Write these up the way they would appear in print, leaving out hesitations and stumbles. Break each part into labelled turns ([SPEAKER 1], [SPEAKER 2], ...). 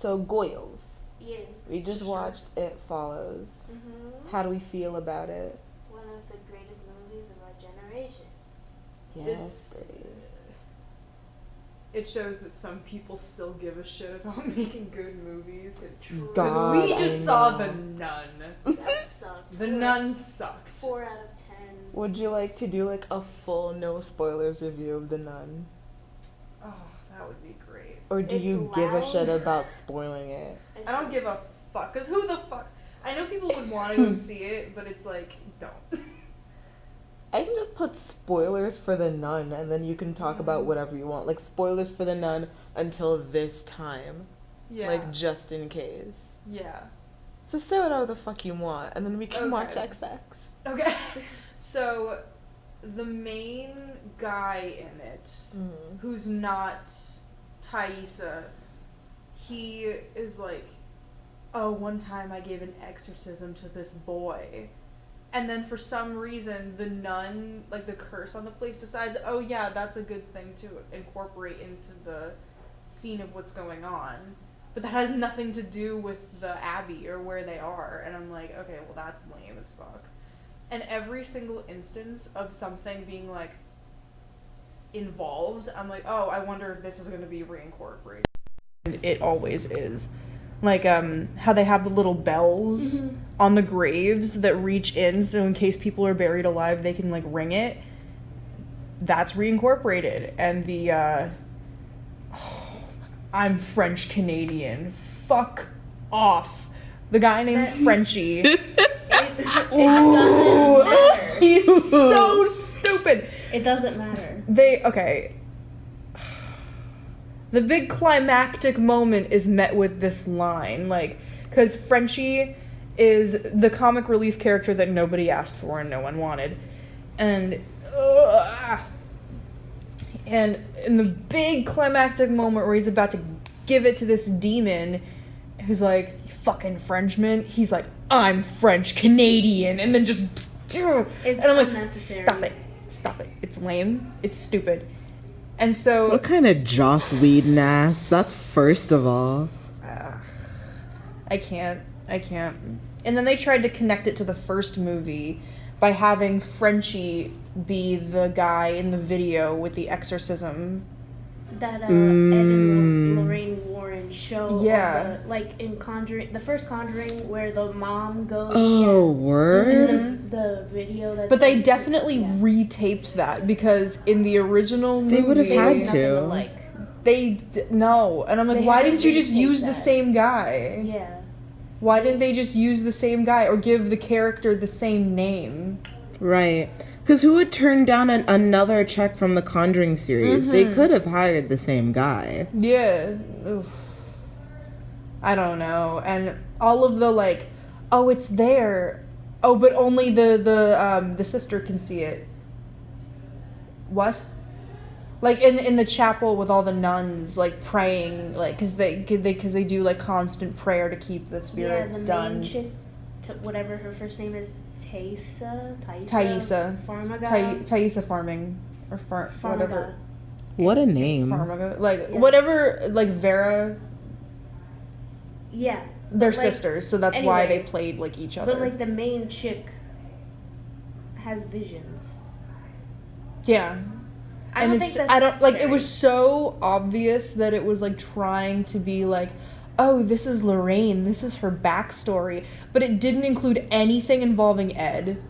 [SPEAKER 1] So Goyles.
[SPEAKER 2] Yeah.
[SPEAKER 1] We just watched It Follows.
[SPEAKER 2] Mm-hmm.
[SPEAKER 1] How do we feel about it?
[SPEAKER 2] One of the greatest movies of our generation.
[SPEAKER 1] Yes.
[SPEAKER 3] It shows that some people still give a shit about making good movies.
[SPEAKER 1] God,
[SPEAKER 3] Because we just saw The Nun.
[SPEAKER 2] That sucked.
[SPEAKER 3] The Nun sucked.
[SPEAKER 2] 4 out of 10.
[SPEAKER 1] Would you like to do like a full no spoilers review of The Nun?
[SPEAKER 3] Oh, that would be great.
[SPEAKER 1] Or do
[SPEAKER 2] It's
[SPEAKER 1] you give a
[SPEAKER 2] loud.
[SPEAKER 1] shit about spoiling it?
[SPEAKER 3] I don't give a fuck. Because who the fuck? I know people would want to go see it, but it's like, don't.
[SPEAKER 1] I can just put spoilers for The Nun and then you can talk about whatever you want. Like spoilers for The Nun until this time.
[SPEAKER 3] Yeah.
[SPEAKER 1] Like just in case.
[SPEAKER 3] Yeah.
[SPEAKER 1] So say whatever the fuck you want and then we can
[SPEAKER 3] Okay.
[SPEAKER 1] watch XX.
[SPEAKER 3] Okay. So, the main guy in it,
[SPEAKER 1] Mm-hmm.
[SPEAKER 3] who's not Thaisa, he is like, oh, one time I gave an exorcism to this boy. And then for some reason, the nun, like the curse on the place, decides, oh yeah, that's a good thing to incorporate into the scene of what's going on. But that has nothing to do with the abbey or where they are. And I'm like, okay, well that's lame as fuck. And every single instance of something being like involved, I'm like, oh, I wonder if this is going to be reincorporated. It always is. Like, how they have the little bells on the graves that reach in, so in case people are buried alive, they can, like, ring it. That's reincorporated. And the, I'm French-Canadian. Fuck off. The guy named Frenchie.
[SPEAKER 2] It doesn't matter.
[SPEAKER 3] He's so stupid.
[SPEAKER 2] It doesn't matter.
[SPEAKER 3] Okay. The big climactic moment is met with this line, like, because Frenchie is the comic relief character that nobody asked for and no one wanted. And in the big climactic moment where he's about to give it to this demon, who's like, you fucking Frenchman, he's like, I'm French-Canadian, and then just, and I'm like,
[SPEAKER 2] unnecessary.
[SPEAKER 3] Stop it, it's lame, it's stupid. And so,
[SPEAKER 1] What kind of Joss Whedon ass? That's first of all.
[SPEAKER 3] I can't. And then they tried to connect it to the first movie by having Frenchie be the guy in the video with the exorcism.
[SPEAKER 2] That Ed and Lorraine Warren show.
[SPEAKER 3] Yeah.
[SPEAKER 2] Like in Conjuring, the first Conjuring, where the mom goes.
[SPEAKER 1] Oh, word?
[SPEAKER 2] In the video that's.
[SPEAKER 3] But they
[SPEAKER 2] like,
[SPEAKER 3] definitely retaped that because in the original movie
[SPEAKER 1] They would have had
[SPEAKER 2] nothing
[SPEAKER 1] to.
[SPEAKER 2] like.
[SPEAKER 3] No. And I'm like,
[SPEAKER 2] They
[SPEAKER 3] why
[SPEAKER 2] had to
[SPEAKER 3] didn't you just
[SPEAKER 2] retake
[SPEAKER 3] use the
[SPEAKER 2] that.
[SPEAKER 3] same guy?
[SPEAKER 2] Yeah.
[SPEAKER 3] Why didn't they just use the same guy or give the character the same name?
[SPEAKER 1] Right. Because who would turn down another check from the Conjuring series? They could have hired the same guy.
[SPEAKER 3] Yeah. Oof. I don't know. And all of the like, oh, it's there. Oh, but only the sister can see it. What? Like in the chapel with all the nuns like praying, like because they do like constant prayer to keep the spirits
[SPEAKER 2] the
[SPEAKER 3] done.
[SPEAKER 2] main chick, whatever her first name is, Thaisa
[SPEAKER 3] Thaisa Farming or whatever.
[SPEAKER 1] What a
[SPEAKER 3] It's
[SPEAKER 1] name.
[SPEAKER 3] Farmiga. Like
[SPEAKER 2] Yeah.
[SPEAKER 3] whatever, like Vera.
[SPEAKER 2] Yeah.
[SPEAKER 3] They're
[SPEAKER 2] But, like,
[SPEAKER 3] sisters, so that's why they
[SPEAKER 2] anyway,
[SPEAKER 3] played like each other.
[SPEAKER 2] But like the main chick has visions.
[SPEAKER 3] Yeah.
[SPEAKER 2] I don't think that's
[SPEAKER 3] I don't like it
[SPEAKER 2] necessary.
[SPEAKER 3] was so obvious that it was like trying to be like, oh, this is Lorraine, this is her backstory, but it didn't include anything involving Ed.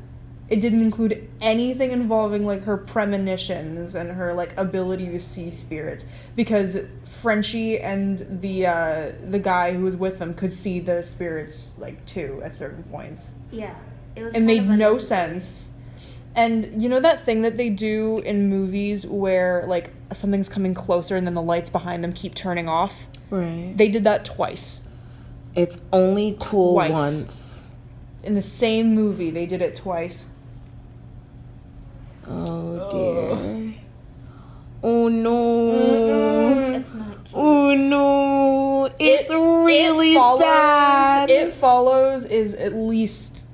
[SPEAKER 3] It didn't include anything involving like her premonitions and her like ability to see spirits, because Frenchie and the guy who was with them could see the spirits like too at certain points.
[SPEAKER 2] Yeah. It
[SPEAKER 3] It made no sense. And you know that thing that they do in movies where like something's coming closer and then the lights behind them keep turning off?
[SPEAKER 1] Right.
[SPEAKER 3] They did that twice.
[SPEAKER 1] It's only cool
[SPEAKER 3] Twice.
[SPEAKER 1] once.
[SPEAKER 3] In the same movie, they did it twice.
[SPEAKER 1] Oh, dear. Oh, no.
[SPEAKER 2] It's not cute.
[SPEAKER 1] Oh, no. It's really bad.
[SPEAKER 3] It Follows is at least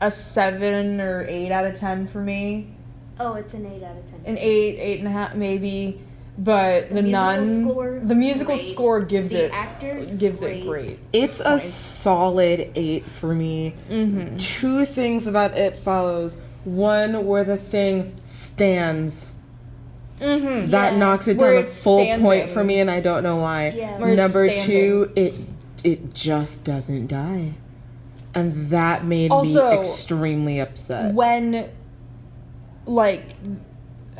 [SPEAKER 3] a 7 or 8 out of 10 for me.
[SPEAKER 2] Oh, it's an 8 out of 10.
[SPEAKER 3] An 8, 8.5 maybe.
[SPEAKER 4] but the musical
[SPEAKER 2] great.
[SPEAKER 4] score gives
[SPEAKER 2] The
[SPEAKER 4] it
[SPEAKER 2] actors,
[SPEAKER 4] great.
[SPEAKER 1] It's a solid 8 for me.
[SPEAKER 4] Mm-hmm.
[SPEAKER 1] 2 things about It Follows. One, where the thing stands.
[SPEAKER 4] Mm-hmm.
[SPEAKER 1] That knocks it
[SPEAKER 4] Where
[SPEAKER 1] down a
[SPEAKER 4] it's
[SPEAKER 1] full
[SPEAKER 4] standing.
[SPEAKER 1] point for me, and I don't know why.
[SPEAKER 2] Yeah.
[SPEAKER 4] Where it's
[SPEAKER 1] Number
[SPEAKER 4] standing.
[SPEAKER 1] 2, it just doesn't die. And that made
[SPEAKER 4] Also,
[SPEAKER 1] me extremely upset.
[SPEAKER 4] When, like,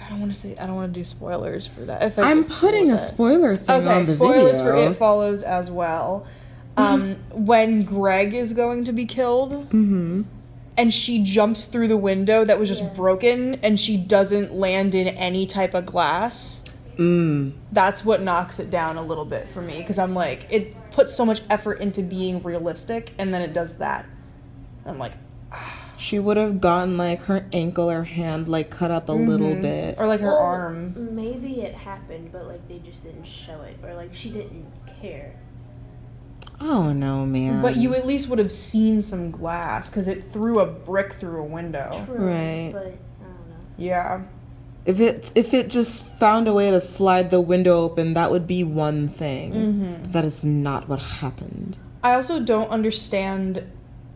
[SPEAKER 4] I don't want to do spoilers for that. If
[SPEAKER 1] I'm putting a spoiler thing on the
[SPEAKER 4] spoilers
[SPEAKER 1] video.
[SPEAKER 4] for It Follows as well. When Greg is going to be killed,
[SPEAKER 1] Mm-hmm.
[SPEAKER 4] and she jumps through the window that was just broken, and she doesn't land in any type of glass. That's what knocks it down a little bit for me, because I'm like, it puts so much effort into being realistic, and then it does that. I'm like,
[SPEAKER 1] She would have gotten, like, her ankle or hand, like, cut up a little bit.
[SPEAKER 4] or like her arm.
[SPEAKER 2] Maybe it happened, but like they just didn't show it, or like she didn't care.
[SPEAKER 1] Oh, no, man.
[SPEAKER 4] But you at least would have seen some glass, because it threw a brick through a window.
[SPEAKER 2] True,
[SPEAKER 1] Right.
[SPEAKER 2] but I don't know.
[SPEAKER 4] Yeah.
[SPEAKER 1] If it just found a way to slide the window open, that would be one thing.
[SPEAKER 4] Mm-hmm.
[SPEAKER 1] That is not what happened.
[SPEAKER 4] I also don't understand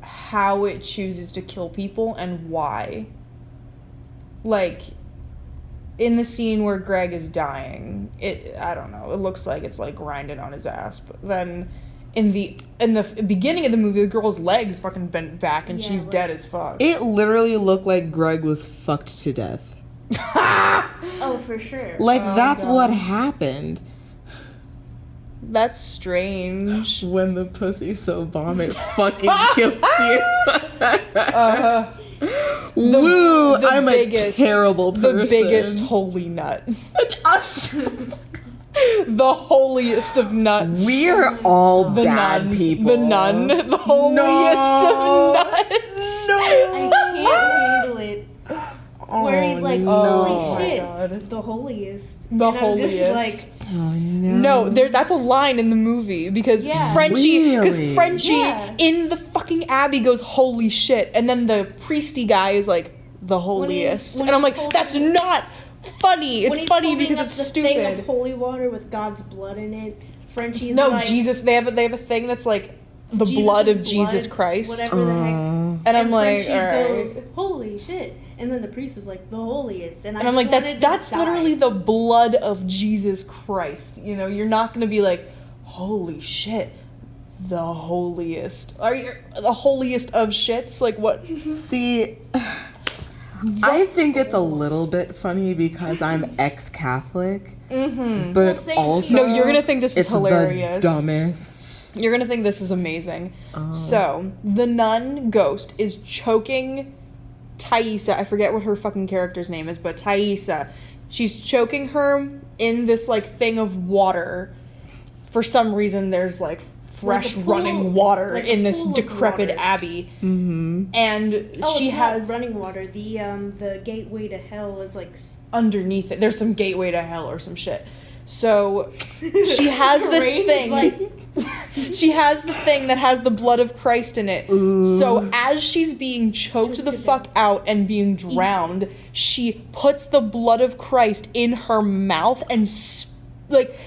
[SPEAKER 4] how it chooses to kill people and why. Like, in the scene where Greg is dying, I don't know, it looks like it's like grinding on his ass, but then in the beginning of the movie, the girl's legs fucking bent back and she's dead as fuck.
[SPEAKER 1] It literally looked like Greg was fucked to death.
[SPEAKER 2] Oh, for sure.
[SPEAKER 1] Like,
[SPEAKER 4] Oh,
[SPEAKER 1] that's
[SPEAKER 4] God.
[SPEAKER 1] what happened.
[SPEAKER 4] That's strange.
[SPEAKER 1] When the pussy's so bomb, it fucking kills you. Woo!
[SPEAKER 4] the
[SPEAKER 1] I'm
[SPEAKER 4] biggest-
[SPEAKER 1] a terrible person.
[SPEAKER 4] The biggest holy nut. The holiest of nuts.
[SPEAKER 1] We're all
[SPEAKER 4] the
[SPEAKER 1] bad
[SPEAKER 4] nun.
[SPEAKER 1] people.
[SPEAKER 4] The nun. The holiest of nuts.
[SPEAKER 2] I can't handle it. Where he's like,
[SPEAKER 1] no.
[SPEAKER 2] holy
[SPEAKER 4] Oh my
[SPEAKER 2] shit,
[SPEAKER 4] God.
[SPEAKER 2] the holiest.
[SPEAKER 4] The
[SPEAKER 2] and I'm just
[SPEAKER 4] holiest.
[SPEAKER 2] like,
[SPEAKER 1] Oh, no.
[SPEAKER 4] No, that's a line in the movie because
[SPEAKER 2] Yeah.
[SPEAKER 4] Frenchie,
[SPEAKER 2] Yeah.
[SPEAKER 4] in the fucking Abbey goes holy shit, and then the priesty guy is like the holiest,
[SPEAKER 2] when
[SPEAKER 4] and I'm
[SPEAKER 2] he's
[SPEAKER 4] like, that's not funny.
[SPEAKER 2] when
[SPEAKER 4] It's
[SPEAKER 2] he's
[SPEAKER 4] funny
[SPEAKER 2] holding
[SPEAKER 4] because
[SPEAKER 2] up
[SPEAKER 4] it's
[SPEAKER 2] the
[SPEAKER 4] stupid.
[SPEAKER 2] thing of holy water with God's blood in it. Frenchie's
[SPEAKER 4] No,
[SPEAKER 2] like,
[SPEAKER 4] Jesus. They have a thing that's like the
[SPEAKER 2] Jesus'
[SPEAKER 4] blood of
[SPEAKER 2] blood,
[SPEAKER 4] Jesus Christ,
[SPEAKER 2] whatever the heck.
[SPEAKER 4] and I'm like,
[SPEAKER 2] Frenchie
[SPEAKER 4] all right.
[SPEAKER 2] goes, holy shit. And then the priest is like, the holiest. And
[SPEAKER 4] And I'm like,
[SPEAKER 2] just
[SPEAKER 4] that's
[SPEAKER 2] wanted to
[SPEAKER 4] literally
[SPEAKER 2] die.
[SPEAKER 4] the blood of Jesus Christ. You know, you're not gonna be like, holy shit, the holiest. Are you the holiest of shits? Like what?
[SPEAKER 1] See, I think it's a little bit funny because I'm ex-Catholic,
[SPEAKER 4] Mm-hmm.
[SPEAKER 1] but
[SPEAKER 2] same
[SPEAKER 1] also
[SPEAKER 4] No, you're gonna think this is
[SPEAKER 1] it's
[SPEAKER 4] hilarious.
[SPEAKER 1] the dumbest.
[SPEAKER 4] You're gonna think this is amazing.
[SPEAKER 1] Oh.
[SPEAKER 4] So the nun ghost is choking Thaisa. I forget what her fucking character's name is, but Thaisa. She's choking her in this like thing of water. For some reason, there's like fresh
[SPEAKER 2] Like a pool-
[SPEAKER 4] running water
[SPEAKER 2] like a
[SPEAKER 4] in this
[SPEAKER 2] pool of
[SPEAKER 4] decrepit
[SPEAKER 2] water.
[SPEAKER 4] abbey,
[SPEAKER 1] Mm-hmm.
[SPEAKER 4] and
[SPEAKER 2] Oh,
[SPEAKER 4] she
[SPEAKER 2] it's not
[SPEAKER 4] has
[SPEAKER 2] running water. The gateway to hell is like
[SPEAKER 4] underneath it. There's some gateway to hell or some shit. So she has this
[SPEAKER 2] Rain is
[SPEAKER 4] thing.
[SPEAKER 2] like-
[SPEAKER 4] She has the thing that has the blood of Christ in it.
[SPEAKER 1] Ooh.
[SPEAKER 4] So as she's being choked the
[SPEAKER 2] to
[SPEAKER 4] fuck out and being drowned, she puts the blood of Christ in her mouth and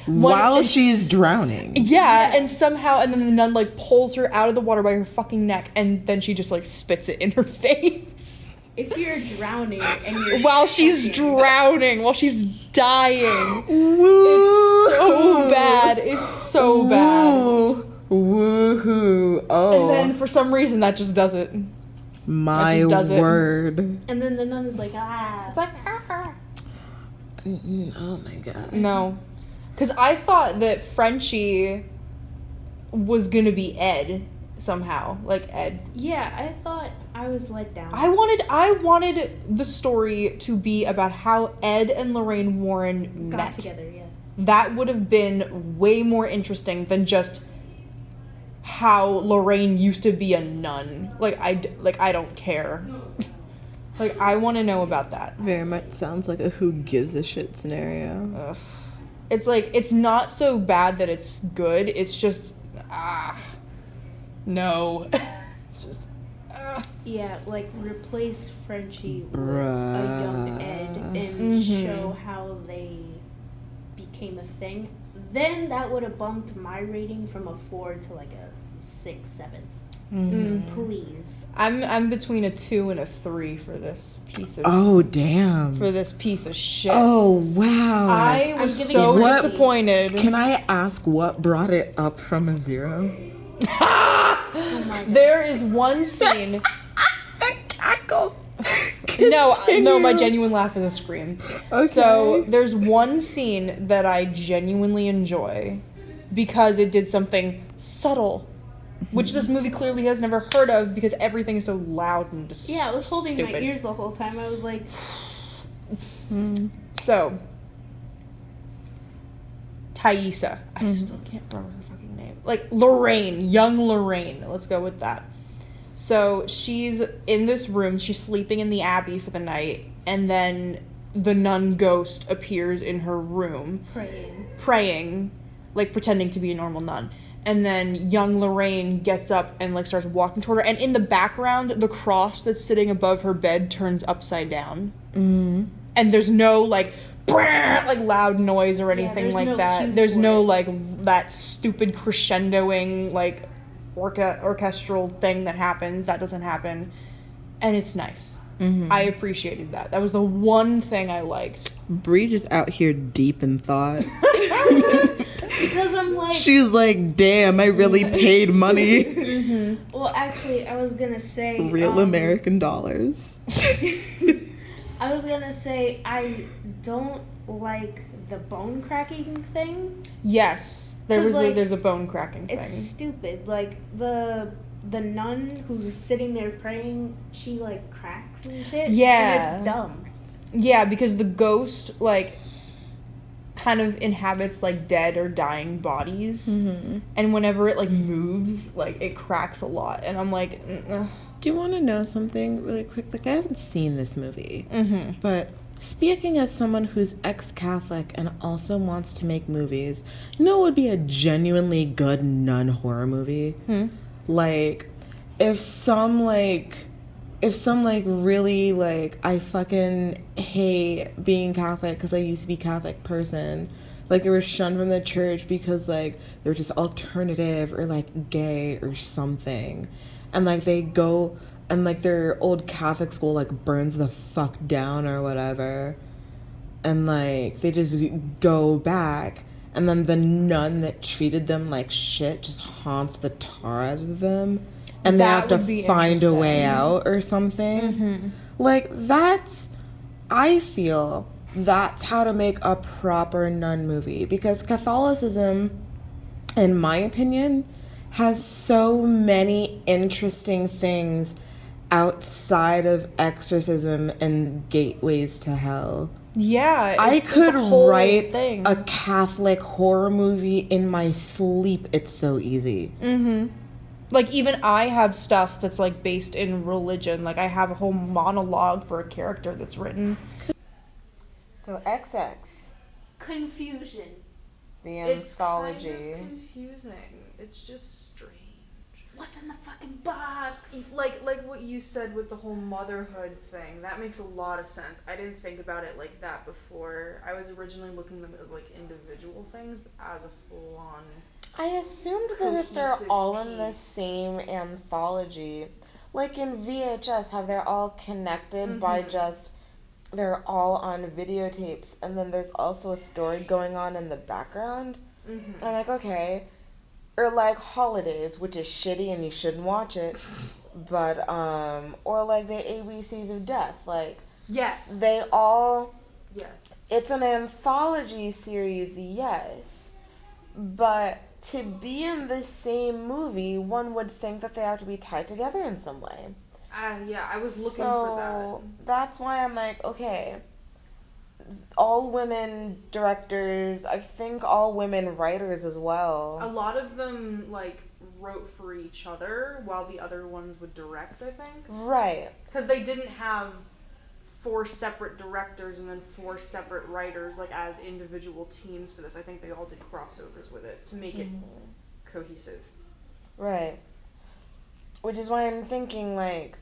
[SPEAKER 1] While
[SPEAKER 4] and
[SPEAKER 1] she's drowning.
[SPEAKER 4] yeah, and somehow, and then the nun like pulls her out of the water by her fucking neck, and then she just like spits it in her face
[SPEAKER 2] if you're drowning and you're
[SPEAKER 4] while she's
[SPEAKER 2] choking,
[SPEAKER 4] drowning, while she's dying.
[SPEAKER 1] Woo!
[SPEAKER 4] It's so bad. It's so bad.
[SPEAKER 1] Woohoo! Oh,
[SPEAKER 4] And then for some reason that just does it.
[SPEAKER 1] my
[SPEAKER 4] just does it.
[SPEAKER 1] word!
[SPEAKER 2] and then the nun is like, ah.
[SPEAKER 4] It's like
[SPEAKER 1] Oh my god!
[SPEAKER 4] no, because I thought that Frenchie was gonna be Ed somehow, like Ed.
[SPEAKER 2] Yeah, I thought I was let down.
[SPEAKER 4] I wanted the story to be about how Ed and Lorraine Warren
[SPEAKER 2] got
[SPEAKER 4] met.
[SPEAKER 2] together, yeah.
[SPEAKER 4] That would have been way more interesting than just how Lorraine used to be a nun. I don't care. Like, I want to know about that.
[SPEAKER 1] Very much sounds like a who gives a shit scenario.
[SPEAKER 4] Ugh. It's like, it's not so bad that it's good. It's just, no. Just,
[SPEAKER 2] Yeah, like replace Frenchie with
[SPEAKER 1] Bruh.
[SPEAKER 2] a young Ed and
[SPEAKER 4] Mhm.
[SPEAKER 2] show how they became a thing, then that would have bumped my rating from a 4 to like a 6, 7. Please.
[SPEAKER 4] I'm between a 2 and a 3 for this piece of
[SPEAKER 1] Oh, damn.
[SPEAKER 4] for this piece of shit.
[SPEAKER 1] Oh, wow.
[SPEAKER 4] I was
[SPEAKER 2] giving
[SPEAKER 4] so
[SPEAKER 2] it a C.
[SPEAKER 4] disappointed.
[SPEAKER 1] Can I ask what brought it up from a 0?
[SPEAKER 2] Oh my god.
[SPEAKER 4] There is one scene.
[SPEAKER 1] Cackle.
[SPEAKER 4] No, my genuine laugh is a scream.
[SPEAKER 1] Okay.
[SPEAKER 4] So there's one scene that I genuinely enjoy because it did something subtle, which this movie clearly has never heard of because everything is so loud and just
[SPEAKER 2] Yeah, I was holding my
[SPEAKER 4] stupid.
[SPEAKER 2] ears the whole time. I was like,
[SPEAKER 4] So, Thaisa. I still can't remember her fucking name. Like, Lorraine. Young Lorraine. Let's go with that. So, she's in this room. She's sleeping in the abbey for the night. And then the nun ghost appears in her room. Praying. Like, pretending to be a normal nun. And then young Lorraine gets up and, like, starts walking toward her. And in the background, the cross that's sitting above her bed turns upside down.
[SPEAKER 1] Mm-hmm.
[SPEAKER 4] And there's no like loud noise or anything
[SPEAKER 2] there's
[SPEAKER 4] like
[SPEAKER 2] no
[SPEAKER 4] that.
[SPEAKER 2] cue
[SPEAKER 4] There's
[SPEAKER 2] for
[SPEAKER 4] no
[SPEAKER 2] it.
[SPEAKER 4] like that stupid crescendoing like orchestral thing that happens. That doesn't happen, and it's nice. I appreciated that. That was the one thing I liked.
[SPEAKER 1] Bree just out here deep in thought.
[SPEAKER 2] because I'm like,
[SPEAKER 1] She's like, damn, I really paid money.
[SPEAKER 2] well, actually, I was gonna say
[SPEAKER 1] Real American dollars.
[SPEAKER 2] I was gonna say I don't like the bone cracking thing.
[SPEAKER 4] Yes,
[SPEAKER 2] 'Cause, like,
[SPEAKER 4] there's a bone cracking thing.
[SPEAKER 2] It's stupid. Like the nun who's sitting there praying, she like cracks and shit.
[SPEAKER 4] Yeah.
[SPEAKER 2] And it's dumb.
[SPEAKER 4] Yeah, because the ghost like kind of inhabits like dead or dying bodies, and whenever it like moves, like it cracks a lot, and I'm like.
[SPEAKER 1] Do you want to know something really quick? Like, I haven't seen this movie, but speaking as someone who's ex-Catholic and also wants to make movies, you know what would be a genuinely good nun horror movie? Like, if some really, like, I fucking hate being Catholic because I used to be Catholic person, like, they were shunned from the church because, like, they were just alternative or, like, gay or something. And, like, they go, and, like, their old Catholic school, like, burns the fuck down or whatever. And, like, they just go back. And then the nun that treated them like shit just haunts the tar out of them. And they
[SPEAKER 4] That
[SPEAKER 1] have to
[SPEAKER 4] would be
[SPEAKER 1] find a way
[SPEAKER 4] interesting.
[SPEAKER 1] out or something. Like, I feel that's how to make a proper nun movie. Because Catholicism, in my opinion, has so many interesting things outside of exorcism and gateways to hell.
[SPEAKER 4] Yeah,
[SPEAKER 1] I
[SPEAKER 4] it's
[SPEAKER 1] could
[SPEAKER 4] a whole
[SPEAKER 1] write
[SPEAKER 4] thing.
[SPEAKER 1] a Catholic horror movie in my sleep. It's so easy.
[SPEAKER 4] Like, even I have stuff that's, like, based in religion. Like, I have a whole monologue for a character that's written.
[SPEAKER 1] So XX,
[SPEAKER 2] Confusion.
[SPEAKER 1] the
[SPEAKER 3] It's kind of confusing. It's just strange.
[SPEAKER 2] What's in the fucking box?
[SPEAKER 3] Like what you said with the whole motherhood thing, that makes a lot of sense. I didn't think about it like that before. I was originally looking at them as like individual things, but as a full-on.
[SPEAKER 1] I assumed that if they're
[SPEAKER 3] Cohesive
[SPEAKER 1] all in the
[SPEAKER 3] piece.
[SPEAKER 1] same anthology, like in VHS, how they're all connected by just, they're all on videotapes, and then there's also a story going on in the background. I'm like, okay. Or like Holidays, which is shitty and you shouldn't watch it, but, or like the ABCs of Death, like,
[SPEAKER 3] Yes.
[SPEAKER 1] they all,
[SPEAKER 3] Yes.
[SPEAKER 1] it's an anthology series, yes, but to be in the same movie, one would think that they have to be tied together in some way.
[SPEAKER 3] Yeah, I was looking
[SPEAKER 1] So
[SPEAKER 3] for that.
[SPEAKER 1] that's why I'm like, okay, all women directors, I think all women writers as
[SPEAKER 3] A
[SPEAKER 1] well.
[SPEAKER 3] lot of them like wrote for each other while the other ones would direct, I think.
[SPEAKER 1] Right.
[SPEAKER 3] Because they didn't have 4 separate directors and then 4 separate writers like as individual teams for this. I think they all did crossovers with it to make it cohesive.
[SPEAKER 1] Right. Which is why I'm thinking, like,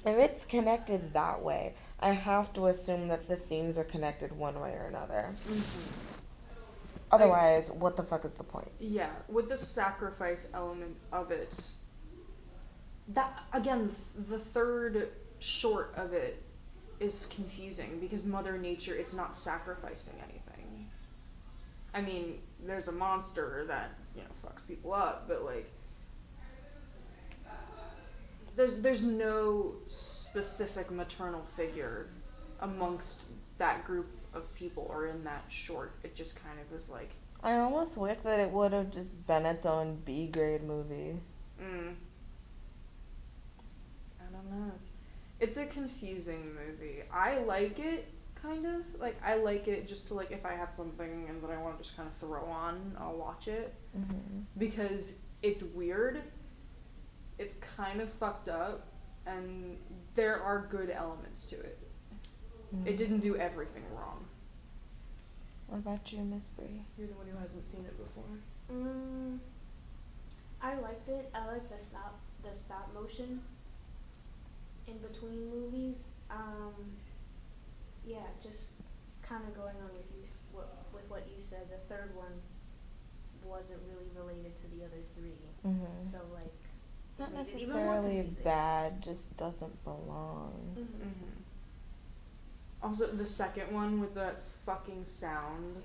[SPEAKER 1] if it's connected that way, I have to assume that the themes are connected one way or another. Otherwise, what the fuck is the point?
[SPEAKER 3] Yeah, with the sacrifice element of it, that again, the third short of it is confusing because Mother Nature, it's not sacrificing anything. I mean, there's a monster that, fucks people up, but like, there's no specific maternal figure amongst that group of people or in that short. It just kind of was like,
[SPEAKER 1] I almost wish that it would have just been its own B-grade movie.
[SPEAKER 3] I don't know. It's a confusing movie. I like it, kind of. Like, I like it just to, like, if I have something and that I want to just kind of throw on, I'll watch it.
[SPEAKER 1] Mm-hmm.
[SPEAKER 3] Because it's weird. It's kind of fucked up. And there are good elements to it.
[SPEAKER 1] Mm-hmm.
[SPEAKER 3] It didn't do everything wrong.
[SPEAKER 1] What about you, Miss Brie?
[SPEAKER 3] You're the one who hasn't seen it before.
[SPEAKER 2] I liked it. I like the stop motion in between movies. Yeah, just kind of going on with what you said. The third one wasn't really related to the other three, so like
[SPEAKER 1] Not
[SPEAKER 2] made it even more
[SPEAKER 1] necessarily
[SPEAKER 2] confusing.
[SPEAKER 1] bad, just doesn't belong.
[SPEAKER 3] Also, the second one with that fucking sound.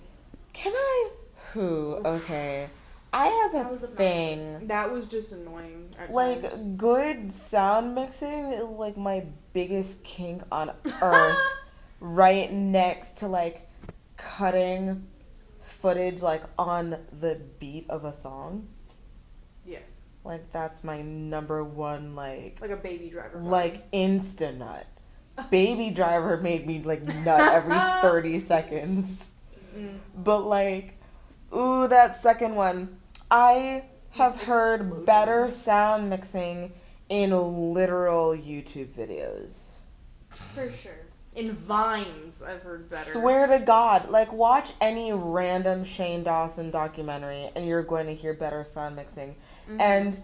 [SPEAKER 1] Can I? Okay. I have
[SPEAKER 2] That
[SPEAKER 1] a
[SPEAKER 2] was
[SPEAKER 1] thing.
[SPEAKER 2] obnoxious.
[SPEAKER 3] That was just annoying at
[SPEAKER 1] Like,
[SPEAKER 3] times.
[SPEAKER 1] good sound mixing is like my biggest kink on earth. Right next to like cutting footage like on the beat of a song.
[SPEAKER 3] Yes.
[SPEAKER 1] Like, that's my number one, like
[SPEAKER 3] Like a Baby Driver.
[SPEAKER 1] like insta nut. Baby Driver made me like nut every 30 seconds. But like, ooh, that second one. I have
[SPEAKER 3] This
[SPEAKER 1] heard
[SPEAKER 3] explosion.
[SPEAKER 1] better sound mixing in literal YouTube videos.
[SPEAKER 2] For sure.
[SPEAKER 3] In Vines, I've heard better.
[SPEAKER 1] Swear to God, like, watch any random Shane Dawson documentary and you're going to hear better sound mixing. And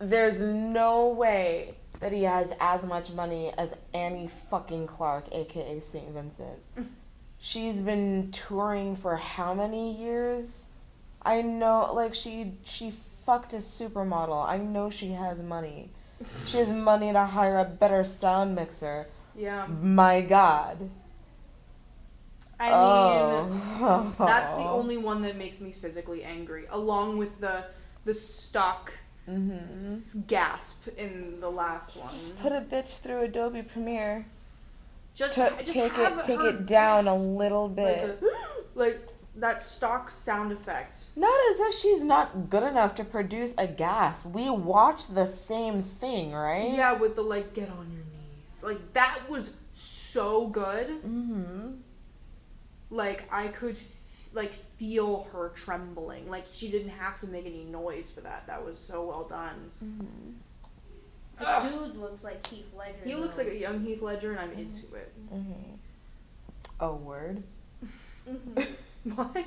[SPEAKER 1] there's no way that he has as much money as Annie fucking Clark, aka St. Vincent. She's been touring for how many years? I know, like, she fucked a supermodel. I know she has money. She has money to hire a better sound mixer.
[SPEAKER 3] Yeah.
[SPEAKER 1] My God.
[SPEAKER 3] I mean,
[SPEAKER 1] Oh.
[SPEAKER 3] that's the only one that makes me physically angry, along with the stock gasp in the last one.
[SPEAKER 1] Just put a bitch through Adobe Premiere.
[SPEAKER 3] Just
[SPEAKER 1] Take
[SPEAKER 3] have
[SPEAKER 1] it
[SPEAKER 3] her
[SPEAKER 1] down a
[SPEAKER 3] gasp.
[SPEAKER 1] little bit.
[SPEAKER 3] Like that stock sound effect.
[SPEAKER 1] Not as if she's not good enough to produce a gasp. We watch the same thing, right?
[SPEAKER 3] Yeah, with the like, get on your knees. Like, that was so good. Like, I could feel her trembling. Like, she didn't have to make any noise for that. That was so well done.
[SPEAKER 2] The dude looks like Heath Ledger.
[SPEAKER 3] He looks like a young Heath Ledger, and I'm into it.
[SPEAKER 1] Oh, word?
[SPEAKER 3] What?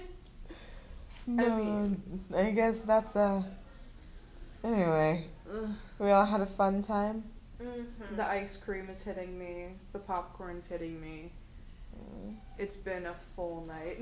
[SPEAKER 1] No, I guess that's Anyway, we all had a fun time.
[SPEAKER 3] The ice cream is hitting me. The popcorn's hitting me. It's been a full night.